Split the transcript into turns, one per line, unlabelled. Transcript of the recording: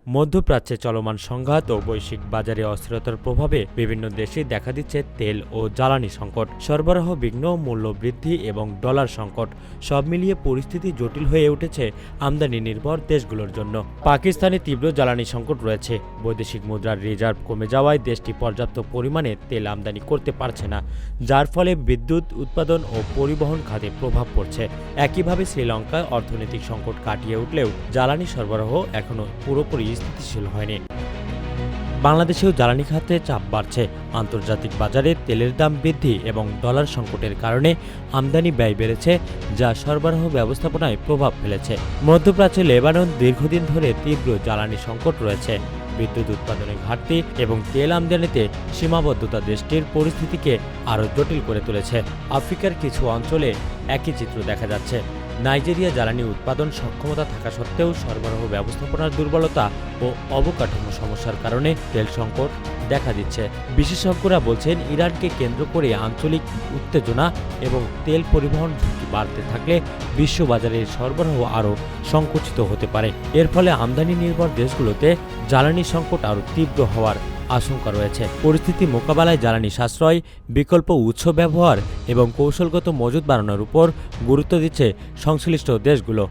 মধ্যপ্রাচ্যে চলমান সংঘাত ও বৈশ্বিক বাজারে অস্থিরতার প্রভাবে বিভিন্ন দেশে দেখা দিচ্ছে তেল ও জ্বালানি সংকট, সরবরাহ বিঘ্ন, মূল্য বৃদ্ধি এবং ডলার সংকট। সব মিলিয়ে পরিস্থিতি জটিল হয়ে উঠেছে আমদানি নির্ভর দেশগুলোর জন্য। পাকিস্তানে তীব্র জ্বালানি সংকট রয়েছে। বৈদেশিক মুদ্রার রিজার্ভ কমে যাওয়ায় দেশটি পর্যাপ্ত পরিমাণে তেল আমদানি করতে পারছে না, যার ফলে বিদ্যুৎ উৎপাদন ও পরিবহন খাতে প্রভাব পড়ছে। একইভাবে শ্রীলঙ্কায় অর্থনৈতিক সংকট কাটিয়ে উঠলেও জ্বালানি সরবরাহ এখনও পুরোপুরি স্থিতিশীল হয়নি। বাংলাদেশেও জ্বালানি খাতে চাপ বাড়ছে। আন্তর্জাতিক বাজারে তেলের দাম বৃদ্ধি এবং ডলার সংকটের কারণে আমদানি ব্যয় বেড়েছে, যা সরবরাহ ব্যবস্থাপনায় প্রভাব ফেলেছে। মধ্যপ্রাচ্যে লেবানন দীর্ঘদিন ধরে তীব্র জ্বালানি সংকট রয়েছে। বিদ্যুৎ উৎপাদনে ঘাটতি এবং তেল আমদানিতে সীমাবদ্ধতা দেশটির পরিস্থিতিকে আরও জটিল করে তুলেছে। আফ্রিকার কিছু অঞ্চলে একই চিত্র দেখা যাচ্ছে। নাইজেরিয়া জ্বালানি উৎপাদন সক্ষমতা থাকা সত্ত্বেও সরবরাহ ব্যবস্থাপনার দুর্বলতা ও অবকাঠামো সমস্যার কারণে তেল সংকট দেখা দিচ্ছে। বিশেষজ্ঞরা বলছেন, ইরানকে কেন্দ্র করে আঞ্চলিক উত্তেজনা এবং তেল পরিবহন ঝুঁকি বাড়তে থাকলে বিশ্ববাজারের সরবরাহ আরও সংকুচিত হতে পারে। এর ফলে আমদানি নির্ভর দেশগুলোতে জ্বালানি সংকট আরও তীব্র হওয়ার আশঙ্কা রয়েছে। পরিস্থিতি মোকাবেলায় জ্বালানি সাশ্রয়, বিকল্প উৎস ব্যবহার এবং কৌশলগত মজুত বাড়ানোর উপর গুরুত্ব দিচ্ছে সংশ্লিষ্ট দেশগুলো।